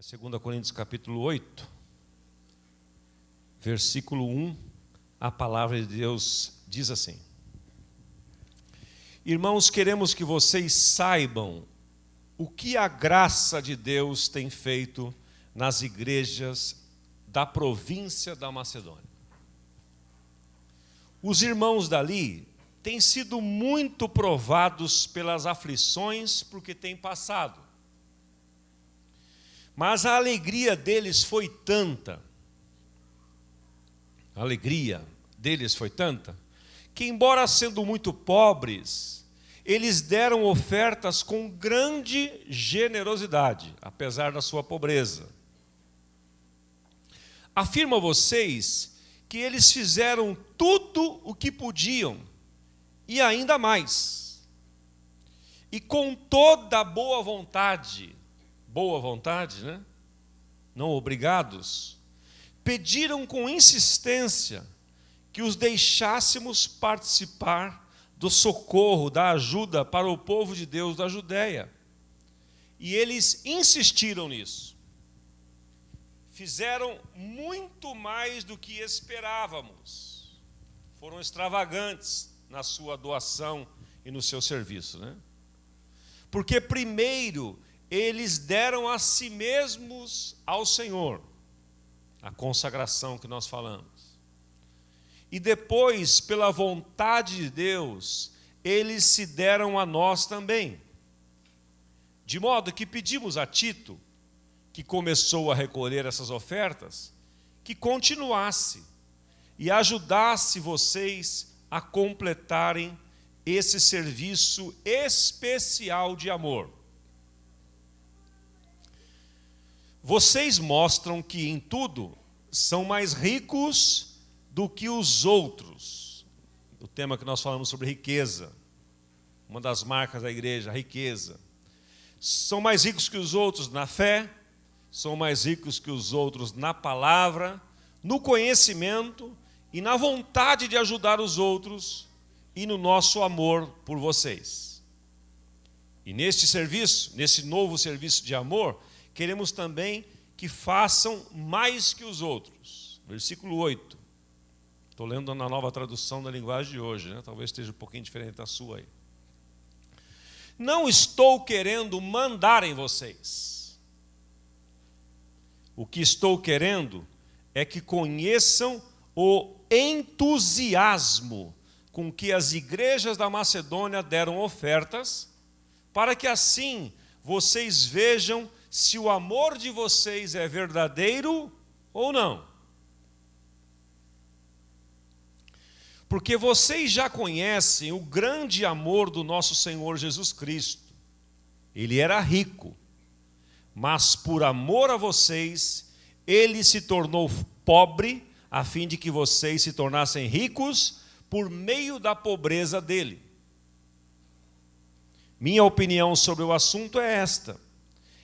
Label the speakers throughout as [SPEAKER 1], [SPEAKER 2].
[SPEAKER 1] 2 Coríntios capítulo 8, versículo 1, a palavra de Deus diz assim: Irmãos, queremos que vocês saibam o que a graça de Deus tem feito nas igrejas da província da Macedônia. Os irmãos dali têm sido muito provados pelas aflições porque têm passado. Mas a alegria deles foi tanta, que embora sendo muito pobres, eles deram ofertas com grande generosidade, apesar da sua pobreza. Afirmo a vocês que eles fizeram tudo o que podiam, e ainda mais. E com toda a boa vontade, né? Não obrigados, pediram com insistência que os deixássemos participar do socorro, da ajuda para o povo de Deus da Judéia. E eles insistiram nisso. Fizeram muito mais do que esperávamos. Foram extravagantes na sua doação e no seu serviço, né? Porque primeiro eles deram a si mesmos ao Senhor, a consagração que nós falamos. E depois, pela vontade de Deus, eles se deram a nós também. De modo que pedimos a Tito, que começou a recolher essas ofertas, que continuasse e ajudasse vocês a completarem esse serviço especial de amor. Vocês mostram que em tudo são mais ricos do que os outros. O tema que nós falamos sobre riqueza, uma das marcas da igreja, a riqueza. São mais ricos que os outros na fé, são mais ricos que os outros na palavra, no conhecimento e na vontade de ajudar os outros e no nosso amor por vocês. E neste serviço, nesse novo serviço de amor, queremos também que façam mais que os outros. Versículo 8. Estou lendo na nova tradução da linguagem de hoje, né? Talvez esteja um pouquinho diferente da sua aí. Não estou querendo mandar em vocês. O que estou querendo é que conheçam o entusiasmo com que as igrejas da Macedônia deram ofertas, para que assim vocês vejam se o amor de vocês é verdadeiro ou não. Porque vocês já conhecem o grande amor do nosso Senhor Jesus Cristo. Ele era rico, mas por amor a vocês, ele se tornou pobre, a fim de que vocês se tornassem ricos por meio da pobreza dele. Minha opinião sobre o assunto é esta: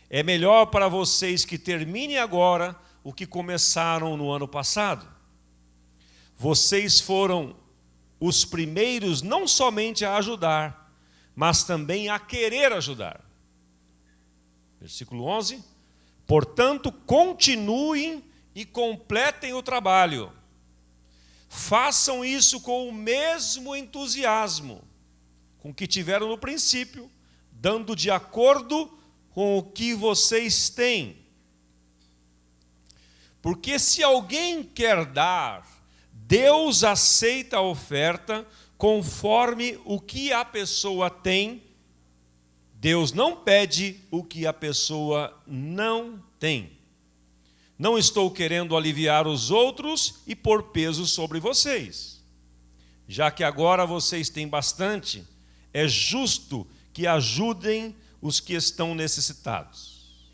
[SPEAKER 1] é melhor para vocês que terminem agora o que começaram no ano passado. Vocês foram os primeiros não somente a ajudar, mas também a querer ajudar. Versículo 11. Portanto, continuem e completem o trabalho. Façam isso com o mesmo entusiasmo com que tiveram no princípio, dando de acordo com o que vocês têm. Porque se alguém quer dar, Deus aceita a oferta conforme o que a pessoa tem. Deus não pede o que a pessoa não tem. Não estou querendo aliviar os outros e pôr peso sobre vocês. Já que agora vocês têm bastante, é justo que ajudem os que estão necessitados.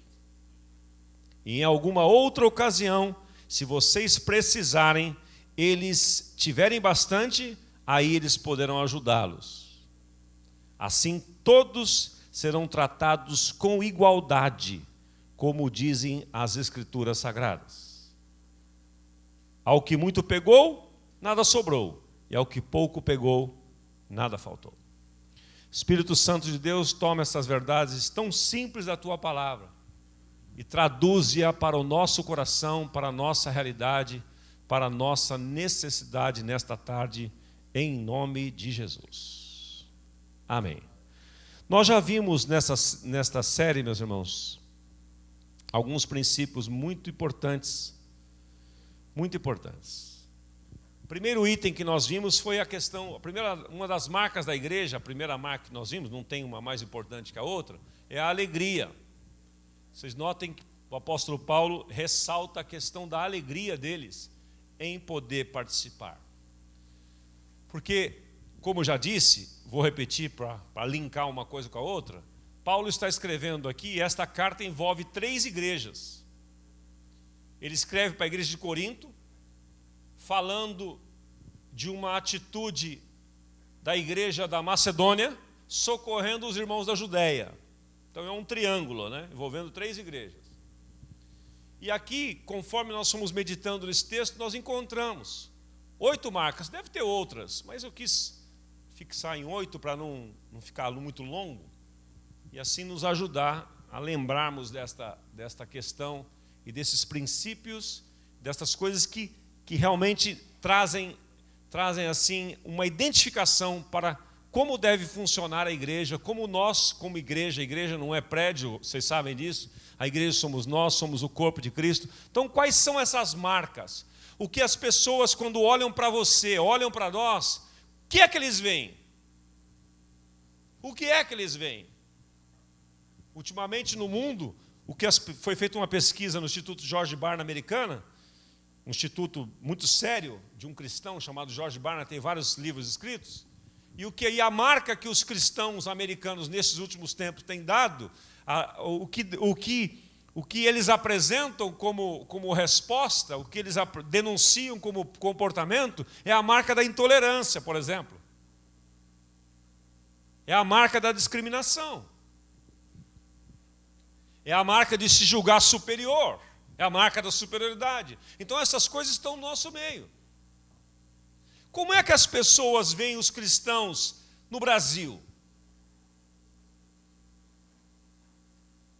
[SPEAKER 1] E em alguma outra ocasião, se vocês precisarem, eles tiverem bastante, aí eles poderão ajudá-los. Assim todos serão tratados com igualdade, como dizem as Escrituras Sagradas. Ao que muito pegou, nada sobrou, e ao que pouco pegou, nada faltou. Espírito Santo de Deus, toma essas verdades tão simples da tua palavra e traduze-a para o nosso coração, para a nossa realidade, para a nossa necessidade nesta tarde, em nome de Jesus. Amém. Nós já vimos nesta série, meus irmãos, alguns princípios muito importantes. Muito importantes. O primeiro item que nós vimos foi a questão, uma das marcas da igreja, a primeira marca que nós vimos, não tem uma mais importante que a outra, é a alegria. Vocês notem que o apóstolo Paulo ressalta a questão da alegria deles em poder participar. Porque, como eu já disse, vou repetir para linkar uma coisa com a outra, Paulo está escrevendo aqui, e esta carta envolve 3 igrejas. Ele escreve para a igreja de Corinto, falando de uma atitude da igreja da Macedônia, socorrendo os irmãos da Judéia. Então é um triângulo, né? Envolvendo 3 igrejas. E aqui, conforme nós fomos meditando nesse texto, nós encontramos 8 marcas. Deve ter outras, mas eu quis fixar em 8 para não ficar muito longo e assim nos ajudar a lembrarmos desta questão e desses princípios, dessas coisas que realmente trazem assim uma identificação para como deve funcionar a igreja, como nós, como igreja, a igreja não é prédio, vocês sabem disso, a igreja somos nós, somos o corpo de Cristo. Então, quais são essas marcas? O que as pessoas, quando olham para você, olham para nós, o que é que eles veem? O que é que eles veem? Ultimamente no mundo, foi feita uma pesquisa no Instituto George Barna americana, um instituto muito sério de um cristão chamado George Barna, tem vários livros escritos, e a marca que os cristãos americanos nesses últimos tempos têm dado, o que eles apresentam como resposta, o que eles denunciam como comportamento, é a marca da intolerância, por exemplo. É a marca da discriminação. É a marca de se julgar superior. É a marca da superioridade. Então essas coisas estão no nosso meio. Como é que as pessoas veem os cristãos no Brasil?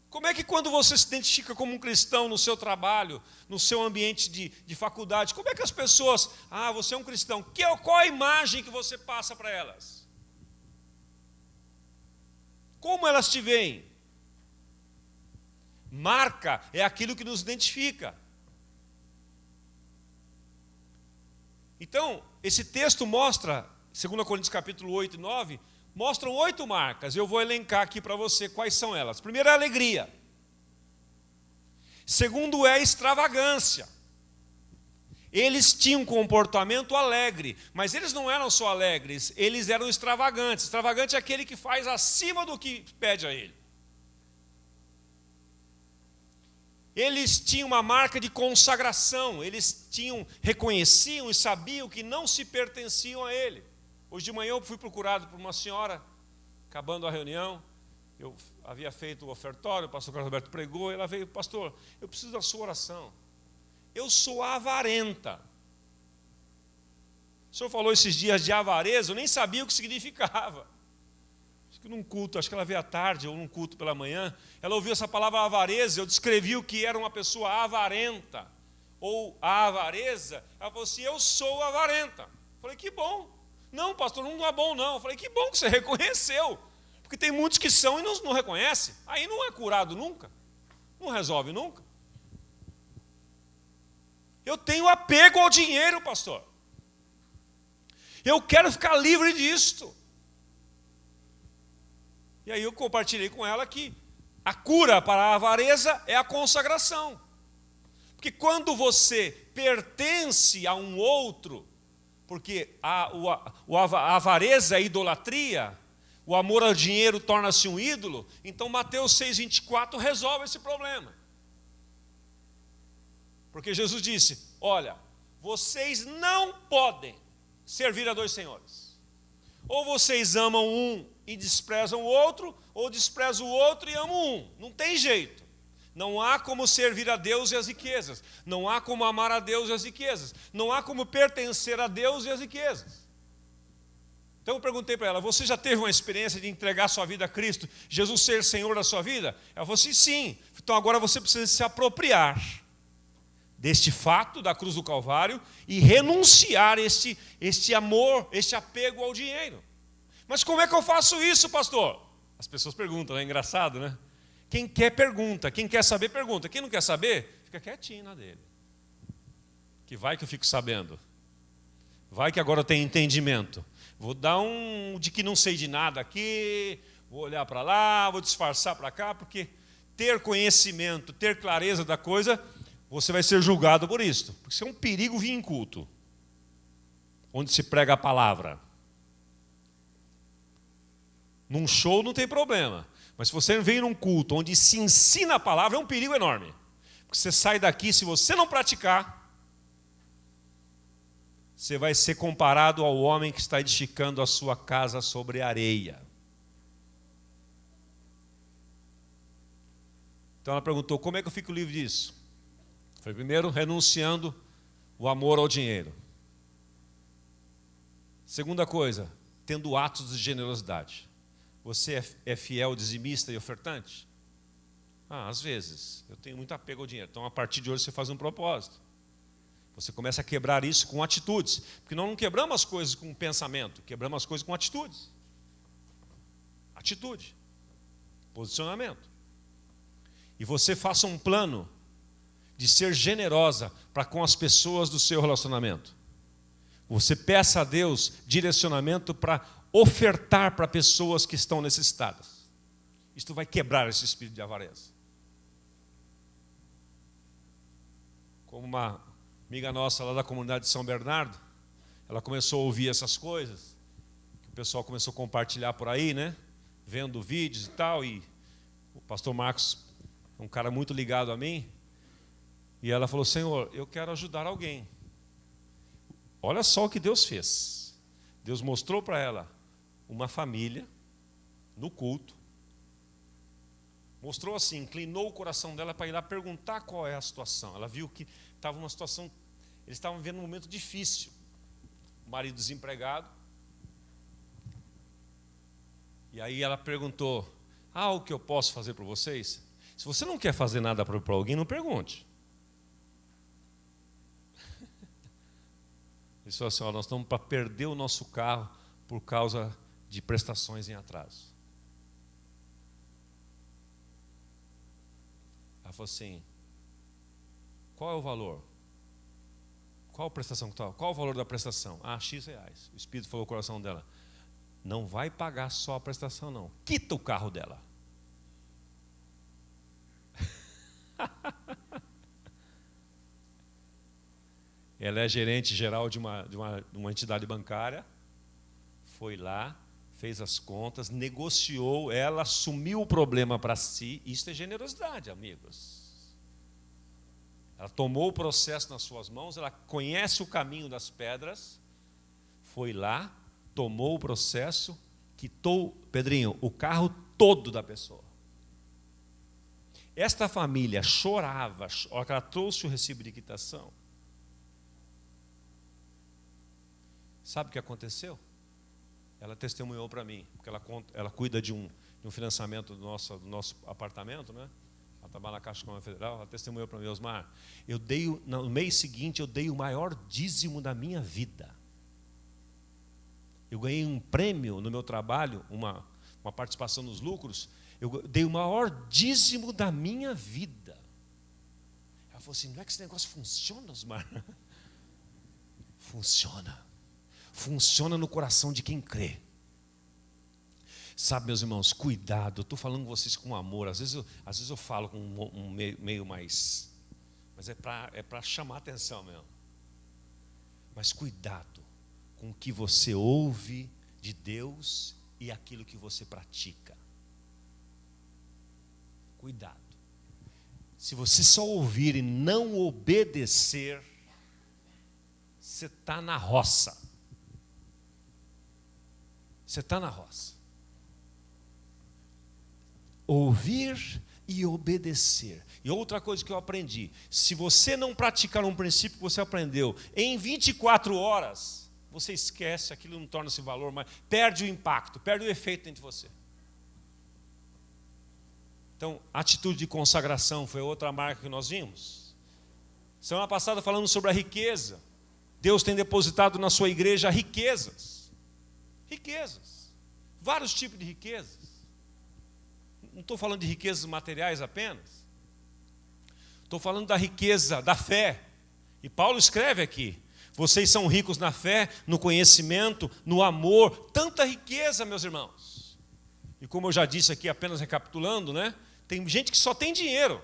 [SPEAKER 1] Como é que quando você se identifica como um cristão no seu trabalho, no seu ambiente de faculdade, como é que as pessoas, você é um cristão, qual a imagem que você passa para elas? Como elas te veem? Marca é aquilo que nos identifica. Então, esse texto mostra, 2 Coríntios capítulo 8 e 9, mostram 8 marcas. Eu vou elencar aqui para você quais são elas. Primeiro é a alegria. Segundo é a extravagância. Eles tinham um comportamento alegre, mas eles não eram só alegres, eles eram extravagantes. Extravagante é aquele que faz acima do que pede a ele. Eles tinham uma marca de consagração, eles reconheciam e sabiam que não se pertenciam a ele. Hoje de manhã eu fui procurado por uma senhora, acabando a reunião, eu havia feito o ofertório, o pastor Carlos Alberto pregou, ela veio, pastor, eu preciso da sua oração. Eu sou avarenta. O senhor falou esses dias de avareza, eu nem sabia o que significava. Acho que num culto, acho que ela veio à tarde ou num culto pela manhã, ela ouviu essa palavra avareza, eu descrevi o que era uma pessoa avarenta, ou a avareza, ela falou assim, eu sou avarenta. Eu falei, que bom. Não, pastor, não é bom não. Eu falei, que bom que você reconheceu, porque tem muitos que são e não reconhecem, aí não é curado nunca, não resolve nunca. Eu tenho apego ao dinheiro, pastor. Eu quero ficar livre disto. E aí eu compartilhei com ela que a cura para a avareza é a consagração. Porque quando você pertence a um outro, porque a avareza é idolatria, o amor ao dinheiro torna-se um ídolo, então Mateus 6,24 resolve esse problema. Porque Jesus disse, olha, vocês não podem servir a 2 senhores. Ou vocês amam um e desprezam o outro, ou desprezam o outro e amam um. Não tem jeito. Não há como servir a Deus e as riquezas. Não há como amar a Deus e as riquezas. Não há como pertencer a Deus e as riquezas. Então eu perguntei para ela, você já teve uma experiência de entregar sua vida a Cristo, Jesus ser Senhor da sua vida? Ela falou assim, sim. Então agora você precisa se apropriar deste fato da cruz do Calvário e renunciar este amor, este apego ao dinheiro. Mas como é que eu faço isso, pastor? As pessoas perguntam, é engraçado, né? Quem quer pergunta, quem quer saber pergunta, quem não quer saber, fica quietinho na dele. Que vai que eu fico sabendo. Vai que agora eu tenho entendimento. Vou dar um de que não sei de nada aqui, vou olhar para lá, vou disfarçar para cá, porque ter conhecimento, ter clareza da coisa, você vai ser julgado por isso. Porque isso é um perigo vir em culto, onde se prega a palavra. Num show não tem problema, mas se você vem num culto onde se ensina a palavra, é um perigo enorme. Porque você sai daqui, se você não praticar, você vai ser comparado ao homem que está edificando a sua casa sobre areia. Então ela perguntou, como é que eu fico livre disso? Foi primeiro renunciando o amor ao dinheiro. Segunda coisa, tendo atos de generosidade. Você é fiel, dizimista e ofertante? Às vezes. Eu tenho muito apego ao dinheiro. Então, a partir de hoje, você faz um propósito. Você começa a quebrar isso com atitudes. Porque nós não quebramos as coisas com pensamento, quebramos as coisas com atitudes. Atitude. Posicionamento. E você faça um plano de ser generosa para com as pessoas do seu relacionamento. Você peça a Deus direcionamento para ofertar para pessoas que estão necessitadas. Isto vai quebrar esse espírito de avareza. Como uma amiga nossa lá da comunidade de São Bernardo, ela começou a ouvir essas coisas, que o pessoal começou a compartilhar por aí, né? Vendo vídeos e tal, e o pastor Marcos é um cara muito ligado a mim, e ela falou, Senhor, eu quero ajudar alguém. Olha só o que Deus fez. Deus mostrou para ela uma família no culto, mostrou assim, inclinou o coração dela para ir lá perguntar qual é a situação. Ela viu que estava numa situação, eles estavam vivendo um momento difícil. O marido desempregado. E aí ela perguntou, o que eu posso fazer para vocês? Se você não quer fazer nada para alguém, não pergunte. Ele falou assim, nós estamos para perder o nosso carro por causa de prestações em atraso. Ela falou assim, qual é o valor? Qual a prestação que está? Qual o valor da prestação? X reais. O Espírito falou no coração dela, não vai pagar só a prestação não, quita o carro dela. Ela é gerente geral de uma entidade bancária, foi lá, fez as contas, negociou, ela assumiu o problema para si. Isso é generosidade, amigos. Ela tomou o processo nas suas mãos, ela conhece o caminho das pedras, foi lá, tomou o processo, quitou, Pedrinho, o carro todo da pessoa. Esta família chorava, ela trouxe o recibo de quitação. Sabe o que aconteceu? Ela testemunhou para mim, porque ela cuida de um financiamento do nosso apartamento, né? Ela trabalha na Caixa Econômica Federal, ela testemunhou para mim, Osmar, no mês seguinte eu dei o maior dízimo da minha vida. Eu ganhei um prêmio no meu trabalho, uma participação nos lucros, eu dei o maior dízimo da minha vida. Ela falou assim, não é que esse negócio funciona, Osmar? Funciona. Funciona no coração de quem crê. Sabe, meus irmãos, cuidado, eu estou falando com vocês com amor, às vezes eu falo com um meio mais, mas é para chamar a atenção mesmo. Mas cuidado com o que você ouve de Deus e aquilo que você pratica. Cuidado. Se você só ouvir e não obedecer, você está na roça. Você está na roça. Ouvir e obedecer. E outra coisa que eu aprendi, se você não praticar um princípio que você aprendeu em 24 horas, você esquece, aquilo não torna-se valor, mas perde o impacto, perde o efeito dentro de você. Então, atitude de consagração foi outra marca que nós vimos. Semana passada falamos sobre a riqueza. Deus tem depositado na sua igreja riquezas. Riquezas. Vários tipos de riquezas. Não estou falando de riquezas materiais apenas. Estou falando da riqueza da fé. E Paulo escreve aqui: vocês são ricos na fé, no conhecimento, no amor. Tanta riqueza, meus irmãos. E como eu já disse aqui, apenas recapitulando, né? Tem gente que só tem dinheiro.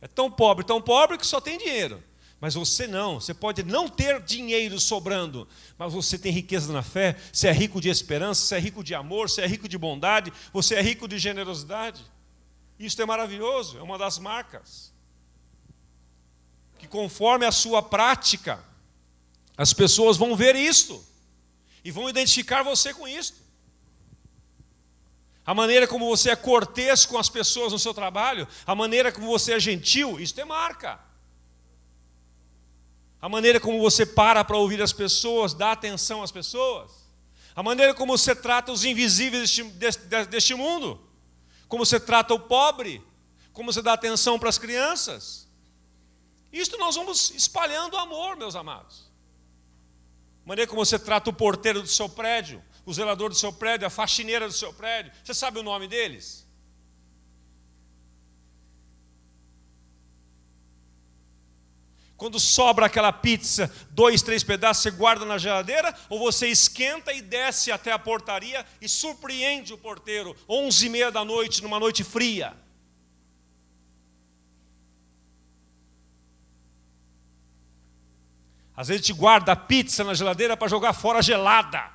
[SPEAKER 1] É tão pobre que só tem dinheiro. Mas você não, você pode não ter dinheiro sobrando, mas você tem riqueza na fé, você é rico de esperança, você é rico de amor, você é rico de bondade, você é rico de generosidade. Isso é maravilhoso, é uma das marcas. Que conforme a sua prática, as pessoas vão ver isto e vão identificar você com isto. A maneira como você é cortês com as pessoas no seu trabalho, a maneira como você é gentil, isso é marca. A maneira como você para ouvir as pessoas, dá atenção às pessoas. A maneira como você trata os invisíveis deste mundo. Como você trata o pobre. Como você dá atenção para as crianças. Isto nós vamos espalhando amor, meus amados. A maneira como você trata o porteiro do seu prédio, o zelador do seu prédio, a faxineira do seu prédio. Você sabe o nome deles? Quando sobra aquela pizza, 2, 3 pedaços, você guarda na geladeira, ou você esquenta e desce até a portaria e surpreende o porteiro, 11h30 da noite, numa noite fria. Às vezes a gente guarda a pizza na geladeira para jogar fora gelada.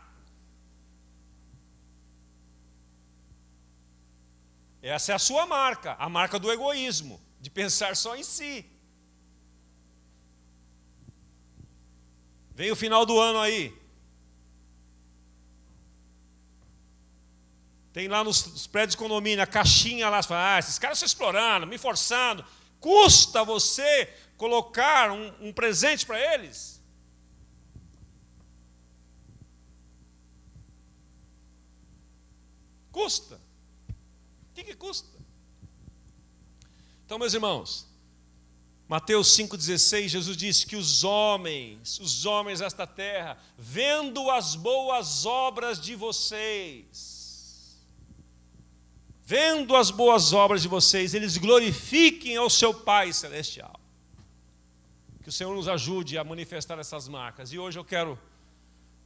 [SPEAKER 1] Essa é a sua marca, a marca do egoísmo, de pensar só em si. Vem o final do ano aí. Tem lá nos prédios de condomínio, a caixinha lá, você fala, esses caras estão explorando, me forçando. Custa você colocar um presente para eles? Custa. O que custa? Então, meus irmãos, Mateus 5,16, Jesus disse que os homens desta terra, vendo as boas obras de vocês, eles glorifiquem ao seu Pai Celestial. Que o Senhor nos ajude a manifestar essas marcas. E hoje eu quero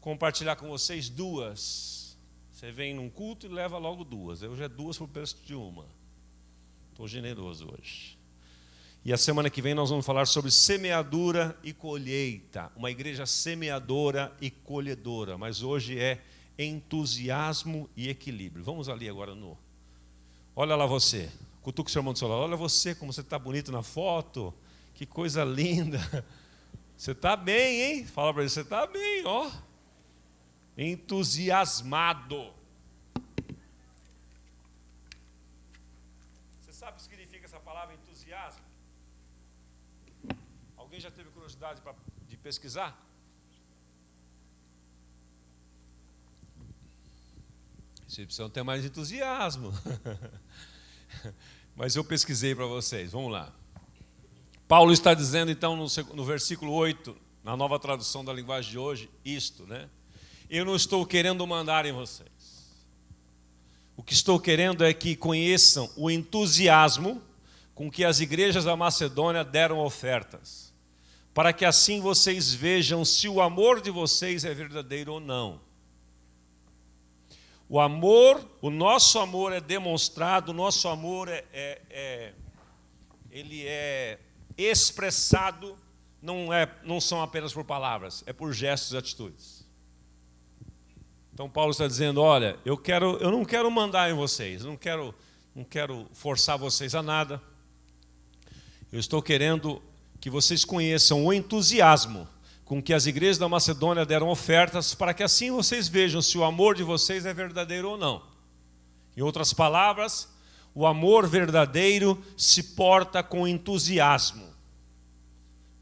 [SPEAKER 1] compartilhar com vocês duas. Você vem num culto e leva logo duas. Hoje é duas por preço de uma. Estou generoso hoje. E a semana que vem nós vamos falar sobre semeadura e colheita. Uma igreja semeadora e colhedora. Mas hoje é entusiasmo e equilíbrio. Vamos ali agora no... Olha lá você. Cutuca o seu irmão do seu lado. Olha você, como você está bonito na foto. Que coisa linda. Você está bem, hein? Fala para ele, você está bem, ó. Entusiasmado. Você sabe o que significa essa palavra entusiasmo? Alguém já teve curiosidade de pesquisar? Vocês precisam ter mais entusiasmo. Mas eu pesquisei para vocês, vamos lá. Paulo está dizendo então no versículo 8, na nova tradução da linguagem de hoje, isto, né? Eu não estou querendo mandar em vocês. O que estou querendo é que conheçam o entusiasmo com que as igrejas da Macedônia deram ofertas, para que assim vocês vejam se o amor de vocês é verdadeiro ou não. O amor, o nosso amor é demonstrado, o nosso amor ele é expressado, não são apenas por palavras, é por gestos e atitudes. Então Paulo está dizendo, olha, eu não quero mandar em vocês, não quero forçar vocês a nada. Eu estou querendo que vocês conheçam o entusiasmo com que as igrejas da Macedônia deram ofertas, para que assim vocês vejam se o amor de vocês é verdadeiro ou não. Em outras palavras, o amor verdadeiro se porta com entusiasmo.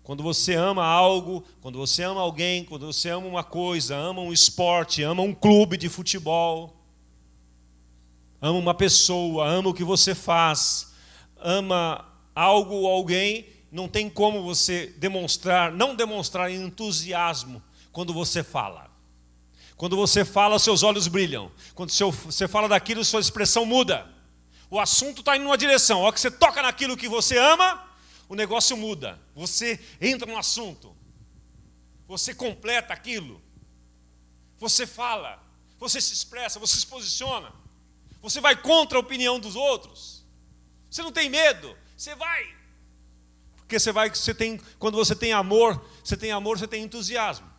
[SPEAKER 1] Quando você ama algo, quando você ama alguém, quando você ama uma coisa, ama um esporte, ama um clube de futebol, ama uma pessoa, ama o que você faz, ama algo ou alguém, não tem como você não demonstrar entusiasmo quando você fala. Quando você fala, seus olhos brilham. Quando você fala daquilo, sua expressão muda. O assunto está indo numa direção. A hora que você toca naquilo que você ama, o negócio muda. Você entra no assunto. Você completa aquilo. Você fala. Você se expressa. Você se posiciona. Você vai contra a opinião dos outros. Você não tem medo. Você vai. Porque quando você tem amor, você tem entusiasmo.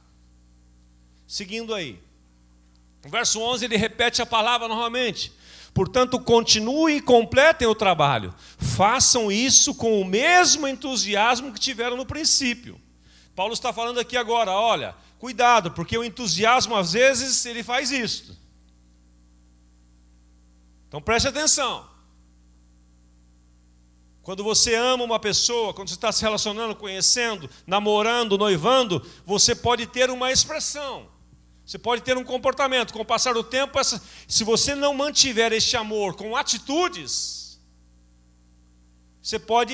[SPEAKER 1] Seguindo aí. No verso 11 ele repete a palavra novamente. Portanto, continuem e completem o trabalho. Façam isso com o mesmo entusiasmo que tiveram no princípio. Paulo está falando aqui agora, olha, cuidado, porque o entusiasmo às vezes ele faz isso. Então preste atenção. Quando você ama uma pessoa, quando você está se relacionando, conhecendo, namorando, noivando, você pode ter uma expressão. Você pode ter um comportamento. Com o passar do tempo, se você não mantiver este amor com atitudes,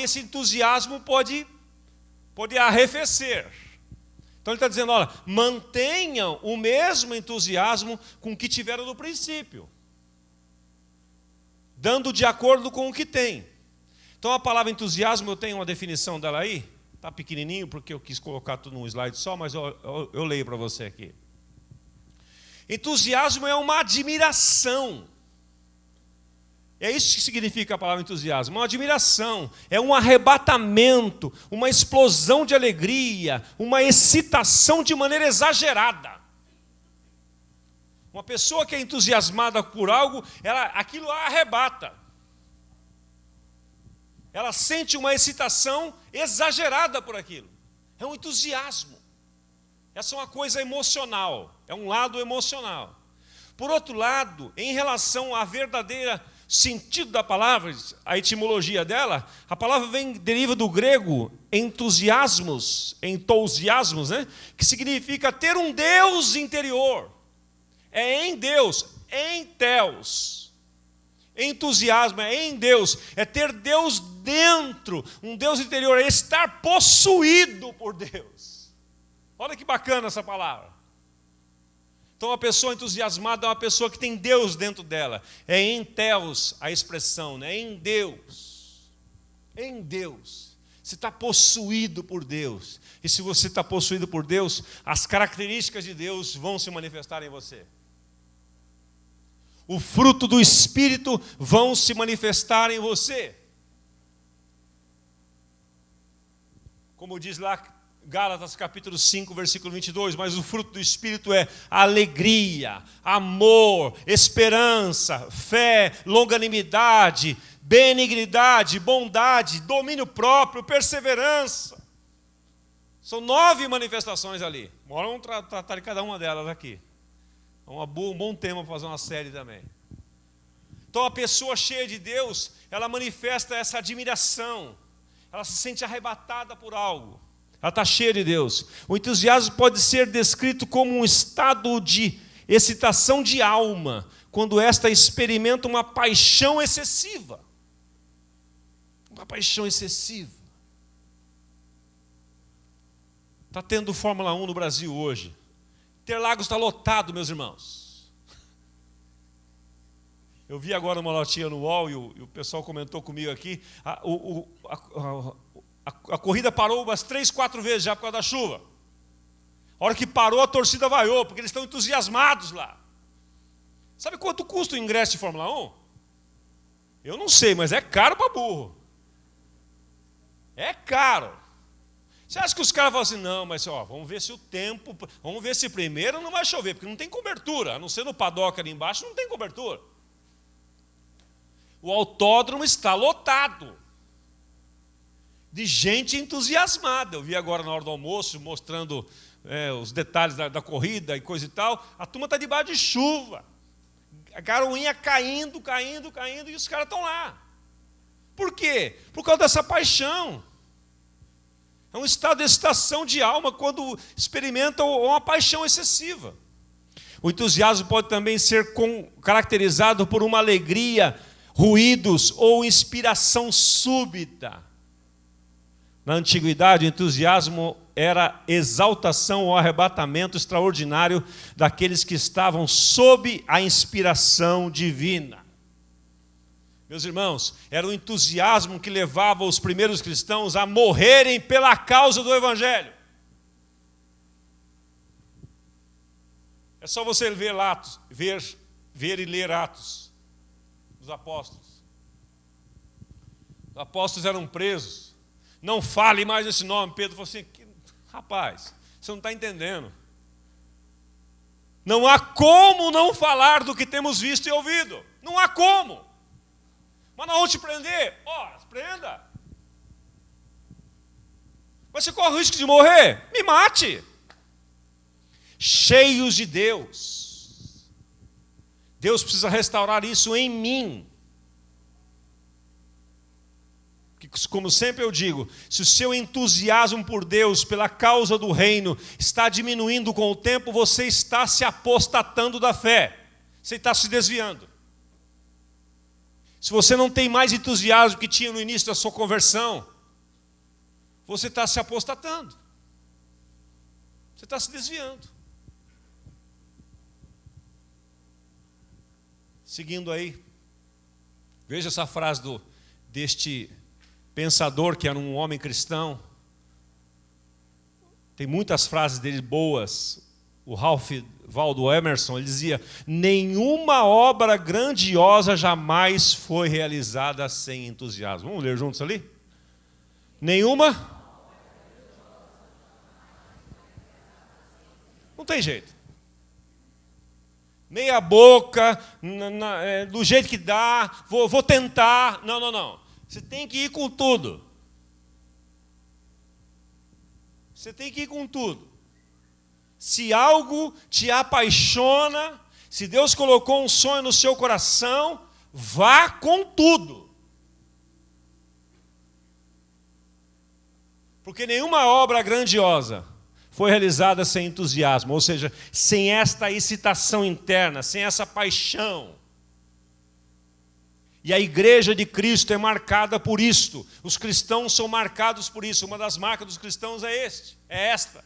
[SPEAKER 1] esse entusiasmo pode arrefecer. Então ele está dizendo, olha, mantenham o mesmo entusiasmo com que tiveram no princípio, dando de acordo com o que tem. Então a palavra entusiasmo, eu tenho uma definição dela aí, está pequenininho porque eu quis colocar tudo num slide só, mas eu leio para você aqui. Entusiasmo é uma admiração. É isso que significa a palavra entusiasmo, uma admiração, é um arrebatamento, uma explosão de alegria, uma excitação de maneira exagerada. Uma pessoa que é entusiasmada por algo, aquilo a arrebata. Ela sente uma excitação exagerada por aquilo. É um entusiasmo. Essa é uma coisa emocional, é um lado emocional. Por outro lado, em relação à verdadeira sentido da palavra, a etimologia dela, a palavra deriva do grego entousiasmos, né? Que significa ter um Deus interior. É em Deus, em Theos. Entusiasmo é em Deus, é ter Deus dentro, um Deus interior, é estar possuído por Deus. Olha que bacana essa palavra. Então, uma pessoa entusiasmada é uma pessoa que tem Deus dentro dela. É em Theos a expressão, né? Em Deus. Em Deus. Você está possuído por Deus. E se você está possuído por Deus, as características de Deus vão se manifestar em você. O fruto do Espírito vão se manifestar em você. Como diz lá Gálatas capítulo 5, versículo 22, mas o fruto do Espírito é alegria, amor, esperança, fé, longanimidade, benignidade, bondade, domínio próprio, perseverança. São 9 manifestações ali. Vamos tratar de cada uma delas aqui. É um bom tema para fazer uma série também. Então a pessoa cheia de Deus, ela manifesta essa admiração. Ela se sente arrebatada por algo. Ela está cheia de Deus. O entusiasmo pode ser descrito como um estado de excitação de alma, quando esta experimenta uma paixão excessiva. Uma paixão excessiva. Está tendo Fórmula 1 no Brasil hoje. Interlagos está lotado, meus irmãos. Eu vi agora uma notinha no UOL e o pessoal comentou comigo aqui. A corrida parou umas 3, 4 vezes já por causa da chuva. A hora que parou, a torcida vaiou, porque eles estão entusiasmados lá. Sabe quanto custa o ingresso de Fórmula 1? Eu não sei, mas é caro para burro. É caro. Você acha que os caras falam assim, não, mas vamos ver se o tempo, vamos ver se primeiro não vai chover, porque não tem cobertura, a não ser no paddock ali embaixo, não tem cobertura. O autódromo está lotado de gente entusiasmada. Eu vi agora na hora do almoço, mostrando os detalhes da corrida e coisa e tal. A turma está debaixo de chuva. A garoinha caindo, e os caras estão lá. Por quê? Por causa dessa paixão. É um estado de excitação de alma quando experimentam uma paixão excessiva. O entusiasmo pode também ser caracterizado por uma alegria, ruídos ou inspiração súbita. Na antiguidade, o entusiasmo era exaltação ou arrebatamento extraordinário daqueles que estavam sob a inspiração divina. Meus irmãos, era o entusiasmo que levava os primeiros cristãos a morrerem pela causa do Evangelho. É só você ver Atos, ver e ler Atos dos apóstolos. Os apóstolos eram presos. Não fale mais esse nome. Pedro falou assim, rapaz, você não está entendendo. Não há como não falar do que temos visto e ouvido. Não há como. Mas nós vamos te prender. Prenda. Mas você corre o risco de morrer? Me mate. Cheios de Deus. Deus precisa restaurar isso em mim. Como sempre eu digo, se o seu entusiasmo por Deus, pela causa do reino, está diminuindo com o tempo, você está se apostatando da fé. Você está se desviando. Se você não tem mais entusiasmo que tinha no início da sua conversão, você está se apostatando. Você está se desviando. Seguindo aí, veja essa frase deste pensador que era um homem cristão. Tem muitas frases dele boas. O Ralph Waldo Emerson, ele dizia: nenhuma obra grandiosa jamais foi realizada sem entusiasmo. Vamos ler juntos ali? Nenhuma? Não tem jeito. Meia boca, do jeito que dá, vou tentar. Não. Você tem que ir com tudo. Você tem que ir com tudo. Se algo te apaixona, se Deus colocou um sonho no seu coração, vá com tudo. Porque nenhuma obra grandiosa foi realizada sem entusiasmo, ou seja, sem esta excitação interna, sem essa paixão. E a igreja de Cristo é marcada por isto. Os cristãos são marcados por isso. Uma das marcas dos cristãos é esta.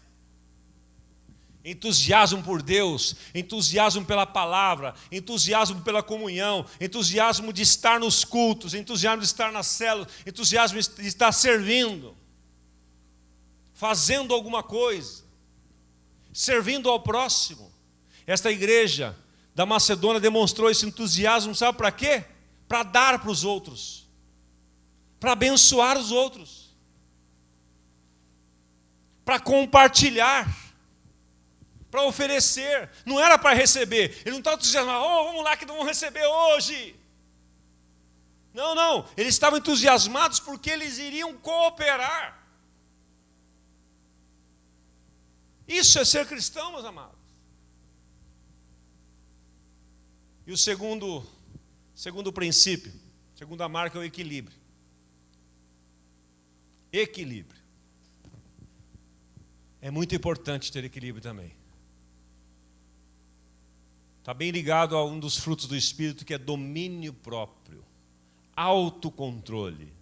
[SPEAKER 1] Entusiasmo por Deus, entusiasmo pela palavra, entusiasmo pela comunhão, entusiasmo de estar nos cultos, entusiasmo de estar nas células, entusiasmo de estar servindo, fazendo alguma coisa, servindo ao próximo. Esta igreja da Macedônia demonstrou esse entusiasmo, sabe para quê? Para dar para os outros, para abençoar os outros, para compartilhar, para oferecer. Não era para receber. Ele não estava dizendo, vamos lá que não vamos receber hoje. Não. Eles estavam entusiasmados porque eles iriam cooperar. Isso é ser cristão, meus amados. E o segundo princípio, segunda marca é o equilíbrio. Equilíbrio. É muito importante ter equilíbrio também. Está bem ligado a um dos frutos do Espírito, que é domínio próprio, autocontrole.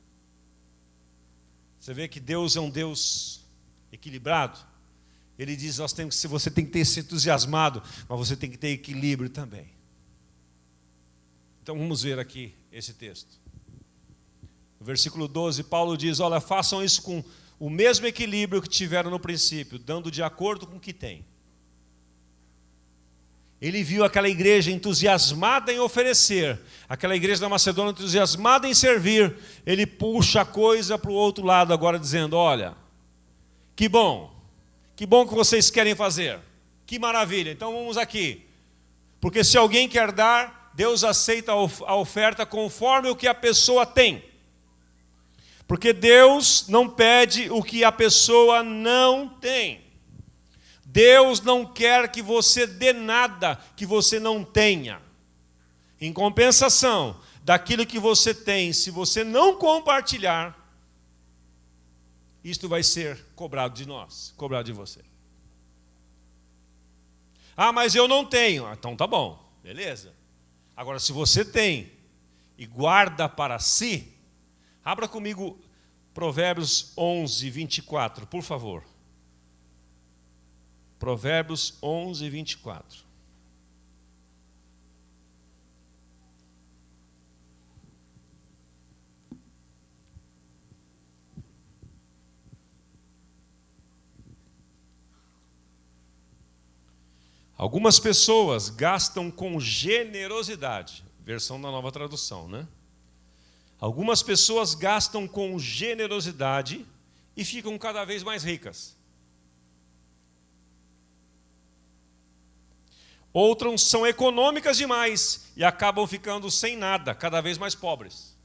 [SPEAKER 1] Você vê que Deus é um Deus equilibrado. Ele diz, você tem que ter esse entusiasmado, mas você tem que ter equilíbrio também. Então vamos ver aqui esse texto. No versículo 12, Paulo diz, olha, façam isso com o mesmo equilíbrio que tiveram no princípio, dando de acordo com o que tem. Ele viu aquela igreja entusiasmada em oferecer, aquela igreja da Macedônia entusiasmada em servir. Ele puxa a coisa para o outro lado agora, dizendo, olha, que bom que vocês querem fazer, que maravilha, então vamos aqui. Porque se alguém quer dar, Deus aceita a oferta conforme o que a pessoa tem. Porque Deus não pede o que a pessoa não tem. Deus não quer que você dê nada que você não tenha. Em compensação daquilo que você tem, se você não compartilhar, isto vai ser cobrado de nós, cobrado de você. Ah, mas eu não tenho. Então tá bom, beleza. Agora, se você tem e guarda para si, abra comigo Provérbios 11, 24, por favor. Provérbios 11, 24. Algumas pessoas gastam com generosidade, versão da Nova Tradução, né? Algumas pessoas gastam com generosidade e ficam cada vez mais ricas. Outras são econômicas demais e acabam ficando sem nada, cada vez mais pobres.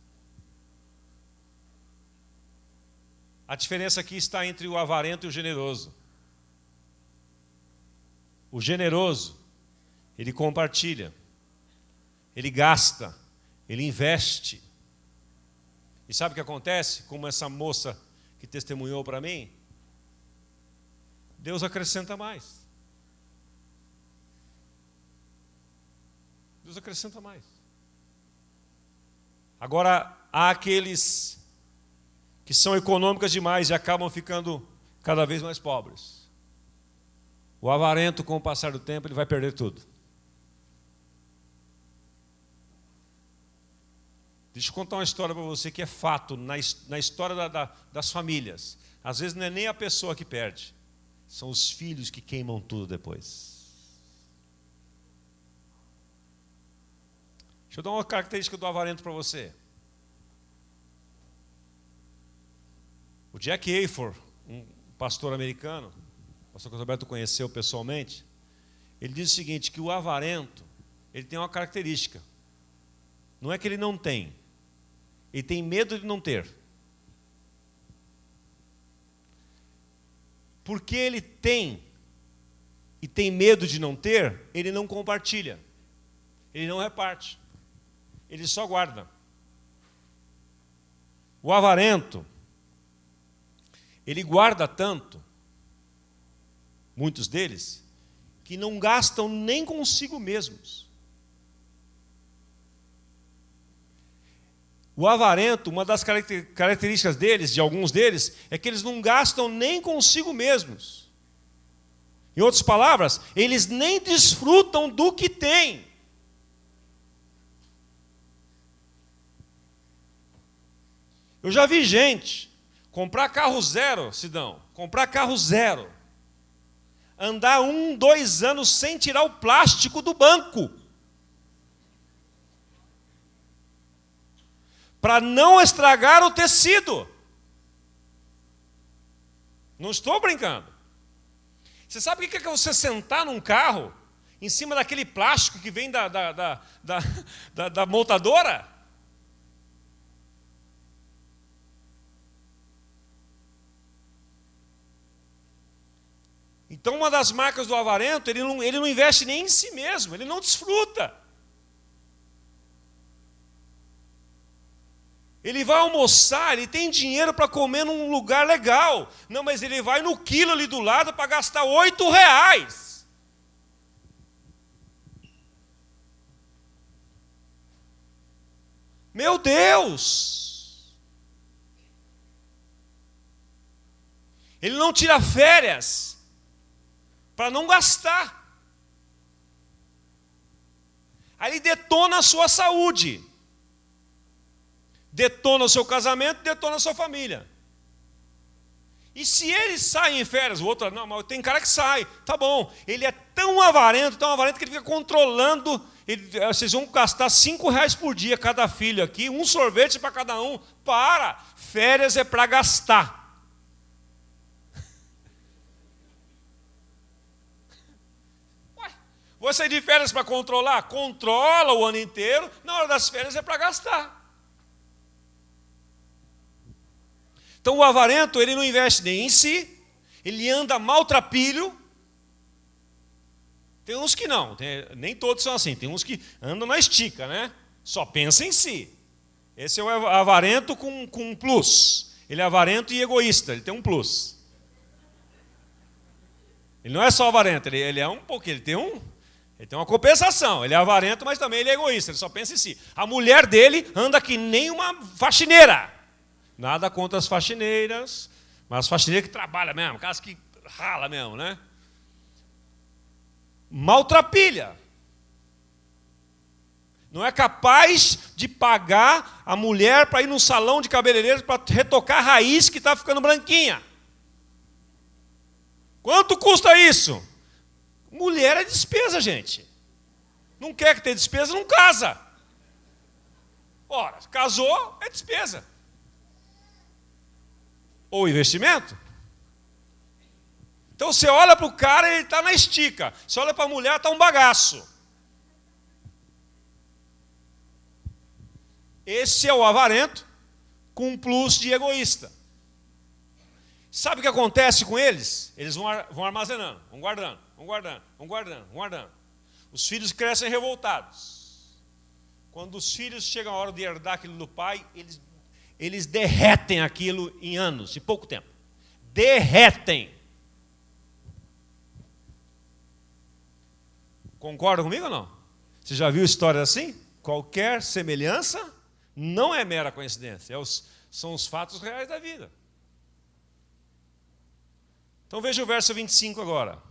[SPEAKER 1] A diferença aqui está entre o avarento e o generoso. O generoso, ele compartilha, ele gasta, ele investe. E sabe o que acontece? Como essa moça que testemunhou para mim, Deus acrescenta mais. Deus acrescenta mais. Agora, há aqueles que são econômicas demais e acabam ficando cada vez mais pobres. O avarento, com o passar do tempo, ele vai perder tudo. Deixa eu contar uma história para você que é fato na história das famílias. Às vezes não é nem a pessoa que perde, são os filhos que queimam tudo depois. Deixa eu dar uma característica do avarento para você. O Jack Hayford, um pastor americano, o pastor Roberto conheceu pessoalmente, ele diz o seguinte, que o avarento, ele tem uma característica. Não é que ele não tem, ele tem medo de não ter. Porque ele tem e tem medo de não ter, ele não compartilha, ele não reparte, ele só guarda. O avarento, ele guarda tanto, muitos deles, que não gastam nem consigo mesmos. O avarento, uma das características deles, de alguns deles, é que eles não gastam nem consigo mesmos. Em outras palavras, eles nem desfrutam do que têm. Eu já vi gente comprar carro zero, Sidão, comprar carro zero, andar 1, 2 anos sem tirar o plástico do banco, para não estragar o tecido. Não estou brincando. Você sabe o que é você sentar num carro em cima daquele plástico que vem da montadora? Então, uma das marcas do avarento, ele não investe nem em si mesmo, ele não desfruta. Ele vai almoçar, ele tem dinheiro para comer num lugar legal. Não, mas ele vai no quilo ali do lado para gastar R$8. Meu Deus! Ele não tira férias para não gastar. Aí ele detona a sua saúde. Detona o seu casamento, detona a sua família. E se ele sai em férias, o outro, não, mas tem cara que sai, tá bom. Ele é tão avarento que ele fica controlando. Vocês vão gastar R$5 por dia cada filho aqui, um sorvete para cada um. Para! Férias é para gastar. Ué, vou sair de férias para controlar? Controla o ano inteiro, na hora das férias é para gastar. Então o avarento, ele não investe nem em si, ele anda maltrapilho. Tem uns que não, nem todos são assim, tem uns que andam na estica, né? Só pensa em si. Esse é o avarento com um plus. Ele é avarento e egoísta, ele tem um plus. Ele não é só avarento, ele é um pouquinho, ele tem uma compensação. Ele é avarento, mas também ele é egoísta, ele só pensa em si. A mulher dele anda que nem uma faxineira. Nada contra as faxineiras, mas as faxineiras que trabalham mesmo, aquelas que rala mesmo, né? Maltrapilha. Não é capaz de pagar a mulher para ir num salão de cabeleireiros para retocar a raiz que está ficando branquinha. Quanto custa isso? Mulher é despesa, gente. Não quer ter despesa, não casa. Ora, casou, é despesa. Ou investimento. Então você olha para o cara, ele está na estica. Você olha para a mulher, está um bagaço. Esse é o avarento com um plus de egoísta. Sabe o que acontece com eles? Eles vão armazenando, vão guardando, vão guardando, vão guardando, vão guardando. Os filhos crescem revoltados. Quando os filhos chegam a hora de herdar aquilo do pai, eles derretem aquilo em anos, em pouco tempo. Derretem. Concorda comigo ou não? Você já viu histórias assim? Qualquer semelhança não é mera coincidência, são os fatos reais da vida. Então veja o verso 25 agora.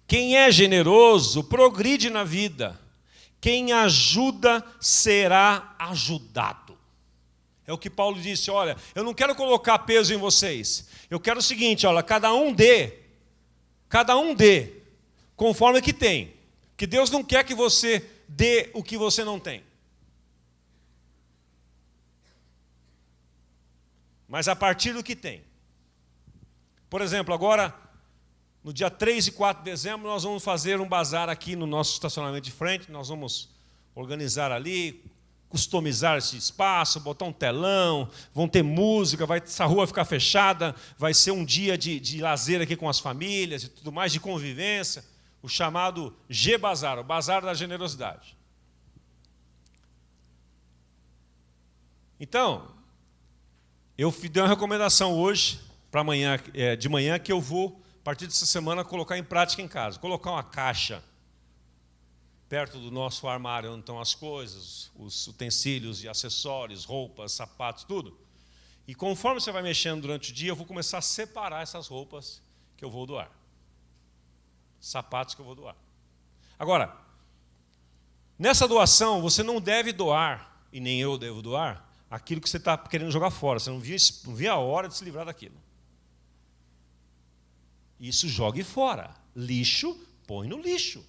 [SPEAKER 1] Quem é generoso progride na vida. Quem ajuda será ajudado. É o que Paulo disse, olha, eu não quero colocar peso em vocês. Eu quero o seguinte, olha, cada um dê, conforme que tem. Que Deus não quer que você dê o que você não tem. Mas a partir do que tem. Por exemplo, agora, no dia 3 e 4 de dezembro, nós vamos fazer um bazar aqui no nosso estacionamento de frente. Nós vamos organizar ali, customizar esse espaço, botar um telão, vão ter música, essa rua vai ficar fechada, vai ser um dia de lazer aqui com as famílias e tudo mais, de convivência. O chamado G-Bazar, o Bazar da Generosidade. Então, eu dei uma recomendação hoje, para amanhã, de manhã, que eu vou, a partir dessa semana, colocar em prática em casa. Colocar uma caixa perto do nosso armário, onde estão as coisas, os utensílios e acessórios, roupas, sapatos, tudo. E conforme você vai mexendo durante o dia, eu vou começar a separar essas roupas que eu vou doar. Sapatos que eu vou doar. Agora, nessa doação, você não deve doar, e nem eu devo doar, aquilo que você está querendo jogar fora. Você não via a hora de se livrar daquilo. Isso jogue fora. Lixo, põe no lixo.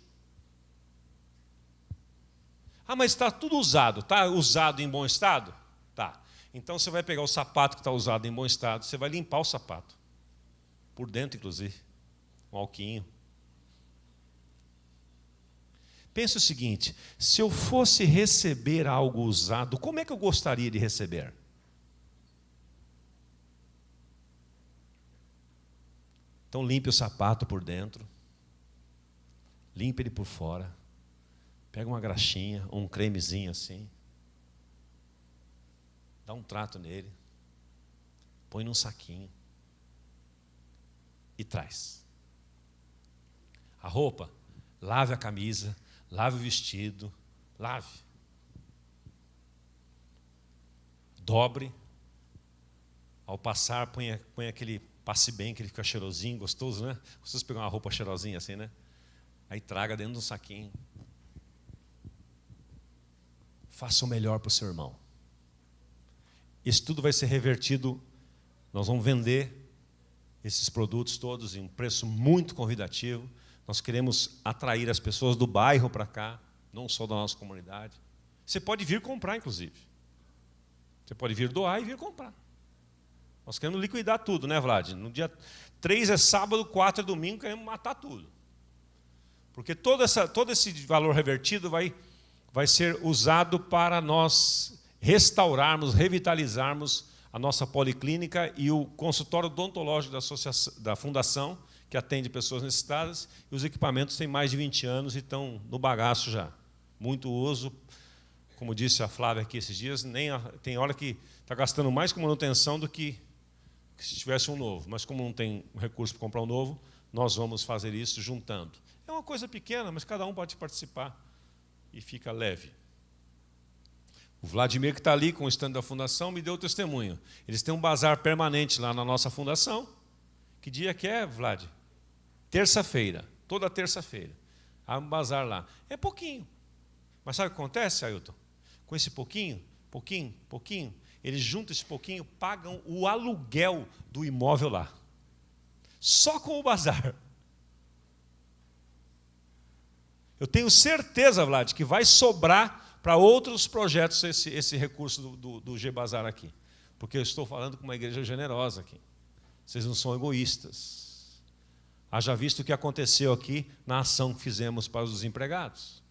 [SPEAKER 1] Ah, mas está tudo usado. Está usado em bom estado? Tá. Então você vai pegar o sapato que está usado em bom estado, você vai limpar o sapato. Por dentro, inclusive. Um alquinho. Pensa o seguinte, se eu fosse receber algo usado, como é que eu gostaria de receber? Então limpe o sapato por dentro, limpe ele por fora, pega uma graxinha, ou um cremezinho assim, dá um trato nele, põe num saquinho e traz. A roupa, lave a camisa, lave o vestido, lave. Dobre. Ao passar, põe aquele passe bem, que ele fica cheirosinho, gostoso, né? Gostoso pegar uma roupa cheirosinha assim, né? Aí traga dentro de um saquinho. Faça o melhor para o seu irmão. Isso tudo vai ser revertido. Nós vamos vender esses produtos todos em um preço muito convidativo. Nós queremos atrair as pessoas do bairro para cá, não só da nossa comunidade. Você pode vir comprar, inclusive. Você pode vir doar e vir comprar. Nós queremos liquidar tudo, né, Vlad? No dia 3 é sábado, 4 é domingo, queremos matar tudo. Porque todo esse valor revertido vai ser usado para nós restaurarmos, revitalizarmos a nossa policlínica e o consultório odontológico da Fundação, que atende pessoas necessitadas, e os equipamentos têm mais de 20 anos e estão no bagaço já. Muito uso, como disse a Flávia aqui esses dias, tem hora que está gastando mais com manutenção do que se tivesse um novo. Mas como não tem recurso para comprar um novo, nós vamos fazer isso juntando. É uma coisa pequena, mas cada um pode participar e fica leve. O Vladimir, que está ali com o stand da fundação, me deu o testemunho. Eles têm um bazar permanente lá na nossa fundação. Que dia que é, Vlad? Terça-feira, toda terça-feira. Há um bazar lá. É pouquinho. Mas sabe o que acontece, Ailton? Com esse pouquinho, eles juntam esse pouquinho, pagam o aluguel do imóvel lá. Só com o bazar. Eu tenho certeza, Vlad, que vai sobrar para outros projetos esse recurso do G-Bazar aqui. Porque eu estou falando com uma igreja generosa aqui. Vocês não são egoístas. Haja visto o que aconteceu aqui na ação que fizemos para os desempregados.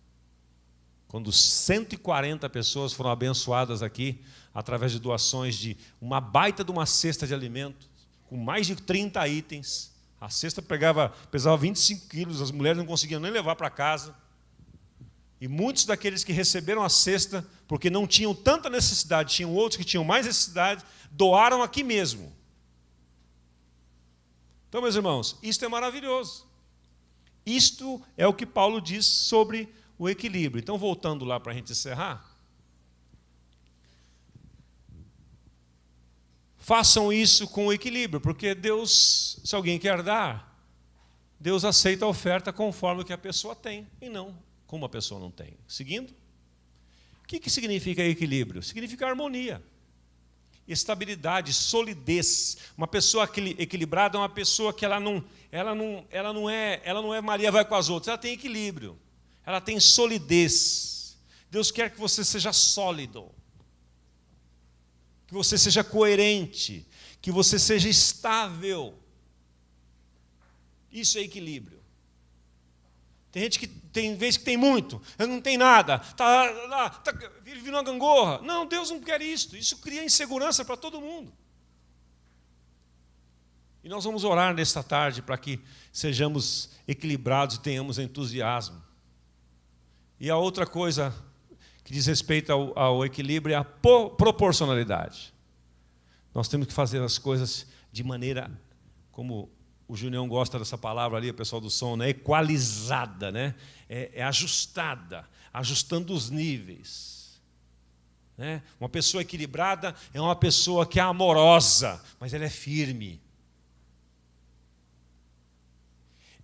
[SPEAKER 1] Quando 140 pessoas foram abençoadas aqui, através de doações de uma baita de uma cesta de alimentos, com mais de 30 itens. A cesta pesava 25 quilos, as mulheres não conseguiam nem levar para casa. E muitos daqueles que receberam a cesta, porque não tinham tanta necessidade, tinham outros que tinham mais necessidade, doaram aqui mesmo. Então, meus irmãos, isto é maravilhoso. Isto é o que Paulo diz sobre o equilíbrio. Então, voltando lá para a gente encerrar. Façam isso com equilíbrio, porque Deus, se alguém quer dar, Deus aceita a oferta conforme o que a pessoa tem, e não como a pessoa não tem. Seguindo? O que significa equilíbrio? Significa harmonia, estabilidade, solidez. Uma pessoa equilibrada é uma pessoa que ela não é Maria vai com as outras, ela tem equilíbrio, ela tem solidez. Deus quer que você seja sólido, que você seja coerente, que você seja estável. Isso é equilíbrio. Tem gente que tem vezes que tem muito, não tem nada, vive uma gangorra. Não, Deus não quer isso. Isso cria insegurança para todo mundo. E nós vamos orar nesta tarde para que sejamos equilibrados e tenhamos entusiasmo. E a outra coisa que diz respeito ao equilíbrio é a proporcionalidade. Nós temos que fazer as coisas de maneira, como o Junião gosta dessa palavra ali, o pessoal do som, né? Equalizada, né? É ajustada, ajustando os níveis. Né? Uma pessoa equilibrada é uma pessoa que é amorosa, mas ela é firme.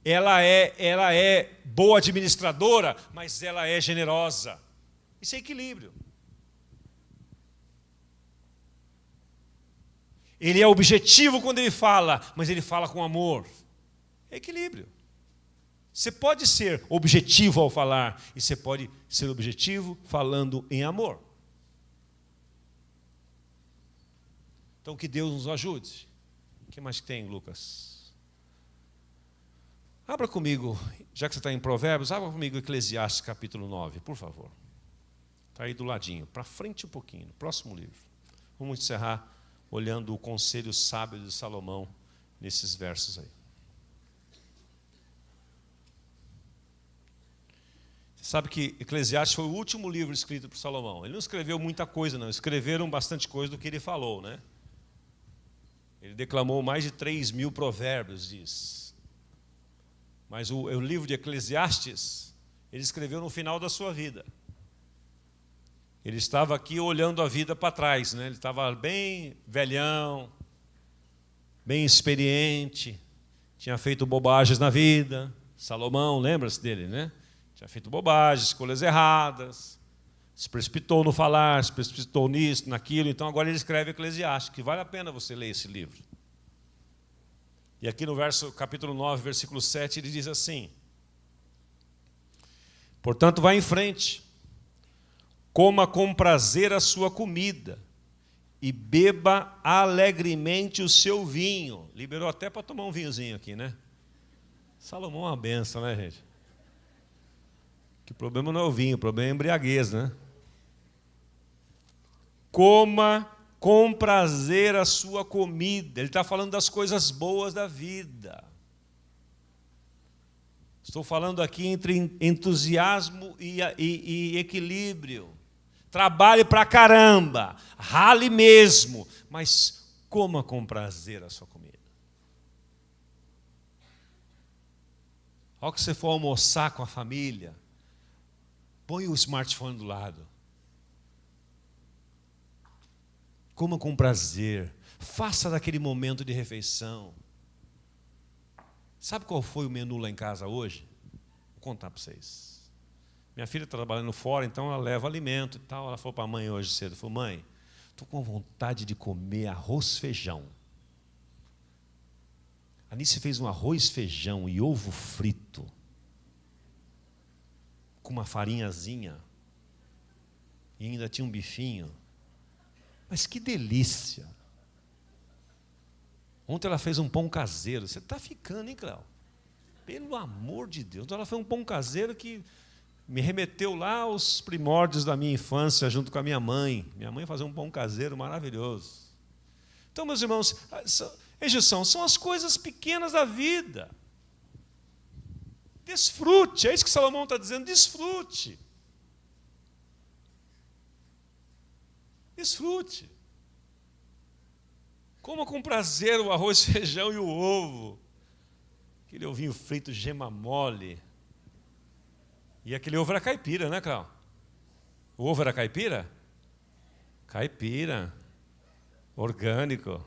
[SPEAKER 1] Ela é boa administradora, mas ela é generosa. Isso é equilíbrio. Ele é objetivo quando ele fala, mas ele fala com amor. É equilíbrio. Você pode ser objetivo ao falar, e você pode ser objetivo falando em amor. Então, que Deus nos ajude. O que mais tem, Lucas? Abra comigo, já que você está em Provérbios, abra comigo Eclesiastes capítulo 9, por favor. Está aí do ladinho, para frente um pouquinho, no próximo livro. Vamos encerrar olhando o conselho sábio de Salomão nesses versos aí. Você sabe que Eclesiastes foi o último livro escrito por Salomão. Ele não escreveu muita coisa, não. Escreveram bastante coisa do que ele falou, né? Ele declamou mais de 3.000 provérbios, diz. Mas o livro de Eclesiastes, ele escreveu no final da sua vida. Ele estava aqui olhando a vida para trás, né? Ele estava bem velhão, bem experiente, tinha feito bobagens na vida. Salomão, lembra-se dele, né? Tinha feito bobagens, escolhas erradas, se precipitou no falar, se precipitou nisso, naquilo. Então agora ele escreve Eclesiastes, que vale a pena você ler esse livro. E aqui no capítulo 9, versículo 7, ele diz assim: portanto, vá em frente, coma com prazer a sua comida e beba alegremente o seu vinho. Liberou até para tomar um vinhozinho aqui, né? Salomão é uma benção, né, gente? Que o problema não é o vinho, o problema é a embriaguez, né? Coma com prazer a sua comida. Ele está falando das coisas boas da vida. Estou falando aqui entre entusiasmo e equilíbrio. Trabalhe pra caramba, rale mesmo, mas coma com prazer a sua comida. Ao que você for almoçar com a família, põe o smartphone do lado. Coma com prazer. Faça daquele momento de refeição. Sabe qual foi o menu lá em casa hoje? Vou contar para vocês. Minha filha está trabalhando fora, então ela leva alimento e tal. Ela falou para a mãe hoje cedo, falou: mãe, estou com vontade de comer arroz feijão. A Anice fez um arroz feijão e ovo frito, com uma farinhazinha, e ainda tinha um bifinho. Mas que delícia! Ontem ela fez um pão caseiro. Você está ficando, hein, Cléo? Pelo amor de Deus. Então ela fez um pão caseiro que me remeteu lá aos primórdios da minha infância, junto com a minha mãe. Minha mãe fazia um pão caseiro maravilhoso. Então, meus irmãos, são as coisas pequenas da vida. Desfrute, é isso que Salomão está dizendo, desfrute. Desfrute. Coma com prazer o arroz, feijão e o ovo. Aquele ovinho frito, gema mole. E aquele ovo era caipira, né, Cláudio? O ovo era caipira? Caipira. Orgânico.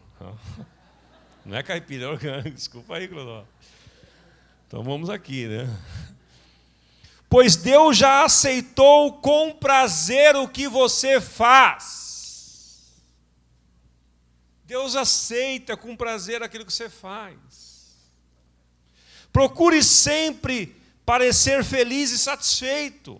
[SPEAKER 1] Não é caipira, é orgânico. Desculpa aí, Cláudio. Então vamos aqui, né? Pois Deus já aceitou com prazer o que você faz. Deus aceita com prazer aquilo que você faz. Procure sempre parecer feliz e satisfeito.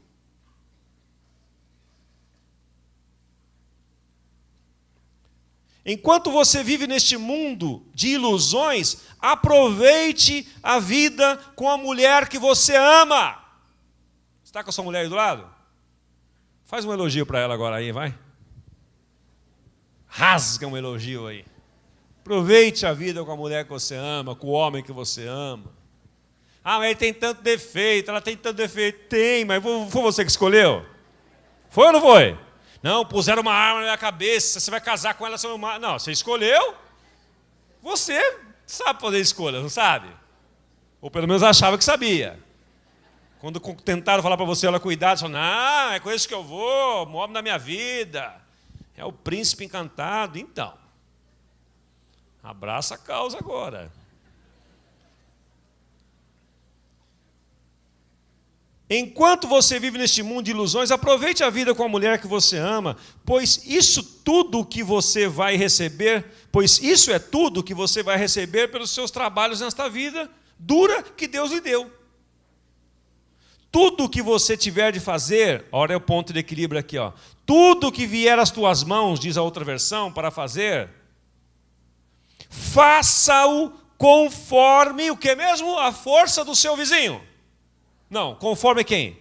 [SPEAKER 1] Enquanto você vive neste mundo de ilusões, aproveite a vida com a mulher que você ama. Está com a sua mulher aí do lado? Faz um elogio para ela agora aí, vai. Rasga um elogio aí. Aproveite a vida com a mulher que você ama, com o homem que você ama. Ah, mas ele tem tanto defeito, ela tem tanto defeito. Tem, mas foi você que escolheu? Foi ou não foi? Não, puseram uma arma na minha cabeça, você vai casar com ela, você não, você escolheu? Você sabe fazer escolha, não sabe? Ou pelo menos achava que sabia. Quando tentaram falar para você, ela cuidar, você falou: não, é com isso que eu vou, o homem da minha vida. É o príncipe encantado. Então, abraça a causa agora. Enquanto você vive neste mundo de ilusões, aproveite a vida com a mulher que você ama, pois isso é tudo que você vai receber pelos seus trabalhos nesta vida dura que Deus lhe deu. Tudo que você tiver de fazer, olha o ponto de equilíbrio aqui, ó. Tudo que vier às tuas mãos, diz a outra versão, para fazer, faça-o conforme o que mesmo? A força do seu vizinho. Não, conforme quem?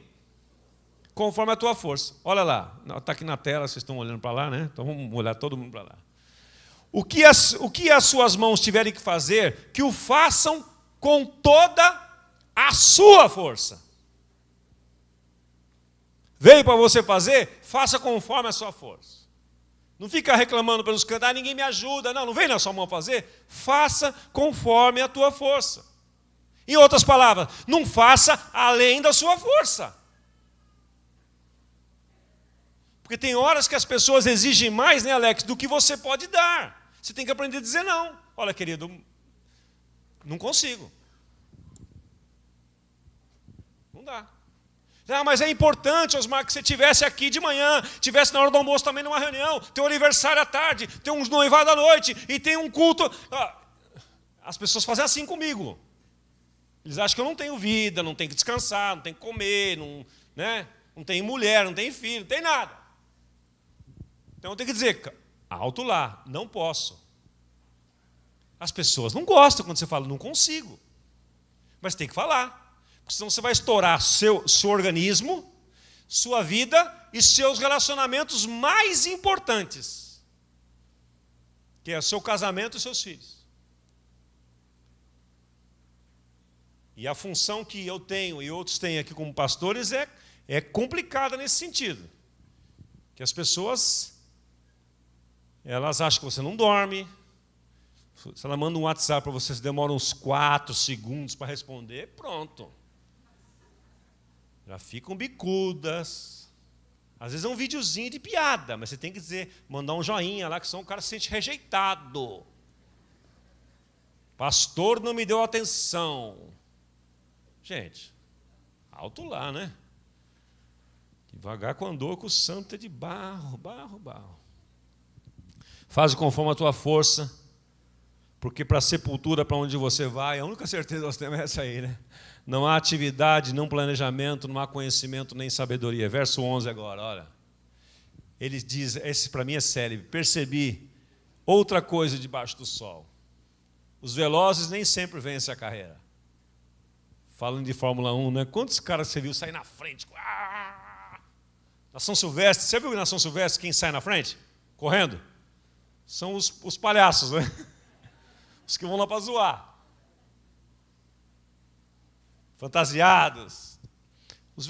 [SPEAKER 1] Conforme a tua força. Olha lá, está aqui na tela, vocês estão olhando para lá, né? Então vamos olhar todo mundo para lá. O que as suas mãos tiverem que fazer, que o façam com toda a sua força. Veio para você fazer, faça conforme a sua força. Não fica reclamando pelos cantos, ninguém me ajuda. Não vem na sua mão fazer. Faça conforme a tua força. Em outras palavras, não faça além da sua força. Porque tem horas que as pessoas exigem mais, né, Alex, do que você pode dar. Você tem que aprender a dizer não. Olha, querido, não consigo. Não dá. Ah, mas é importante, Osmar, que você estivesse aqui de manhã, estivesse na hora do almoço também numa reunião, tem um aniversário à tarde, tem uns noivados à noite e tem um culto. As pessoas fazem assim comigo. Eles acham que eu não tenho vida, não tenho que descansar, não tenho que comer, não tenho mulher, não tenho filho, não tenho nada. Então eu tenho que dizer, alto lá, não posso. As pessoas não gostam quando você fala, não consigo. Mas tem que falar. Porque senão você vai estourar seu organismo, sua vida e seus relacionamentos mais importantes, que é o seu casamento e seus filhos. E a função que eu tenho e outros têm aqui como pastores é complicada nesse sentido. Que as pessoas, elas acham que você não dorme. Se ela manda um WhatsApp para você, você demora uns 4 segundos para responder, pronto. Já ficam bicudas. Às vezes é um videozinho de piada, mas você tem que mandar um joinha lá, que senão o cara se sente rejeitado. Pastor não me deu atenção. Gente, alto lá, né? Devagar com andor, que o santo é de barro. Faze conforme a tua força, porque para a sepultura, para onde você vai, a única certeza que nós temos é essa aí, né? Não há atividade, não planejamento, não há conhecimento, nem sabedoria. Verso 11 agora, olha. Ele diz, esse para mim é célebre, percebi outra coisa debaixo do sol. Os velozes nem sempre vencem a carreira. Falando de Fórmula 1, né? Quantos caras você viu sair na frente? Na São Silvestre, você viu na São Silvestre quem sai na frente? Correndo? São os palhaços, né? Os que vão lá para zoar. Fantasiados. Os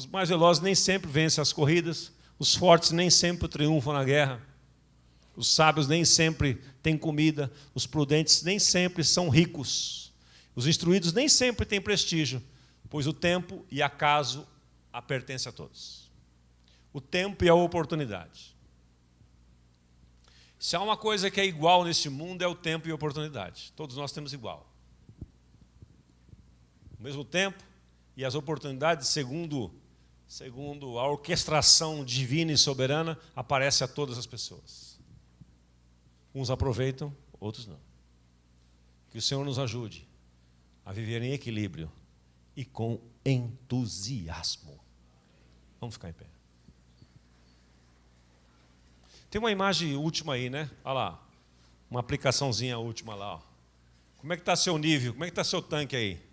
[SPEAKER 1] mais velozes nem sempre vencem as corridas. Os fortes nem sempre triunfam na guerra. Os sábios nem sempre têm comida. Os prudentes nem sempre são ricos. Os instruídos nem sempre têm prestígio, pois o tempo e acaso pertencem a todos. O tempo e a oportunidade. Se há uma coisa que é igual neste mundo, é o tempo e a oportunidade. Todos nós temos igual. O mesmo tempo e as oportunidades, segundo a orquestração divina e soberana, aparecem a todas as pessoas. Uns aproveitam, outros não. Que o Senhor nos ajude a viver em equilíbrio e com entusiasmo. Vamos ficar em pé. Tem uma imagem última aí, né? Olha lá, uma aplicaçãozinha última lá. Ó. Como é que está seu nível? Como é que está seu tanque aí?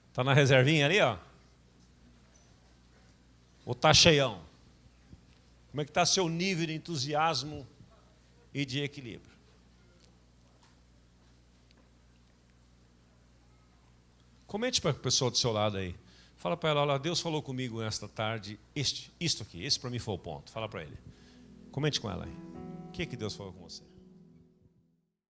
[SPEAKER 1] Está na reservinha ali, ó? Ou está cheião? Como é que está seu nível de entusiasmo e de equilíbrio? Comente para a pessoa do seu lado aí. Fala para ela, olha, Deus falou comigo esta tarde, isto aqui, esse para mim foi o ponto. Fala para ele. Comente com ela aí. O que Deus falou com você?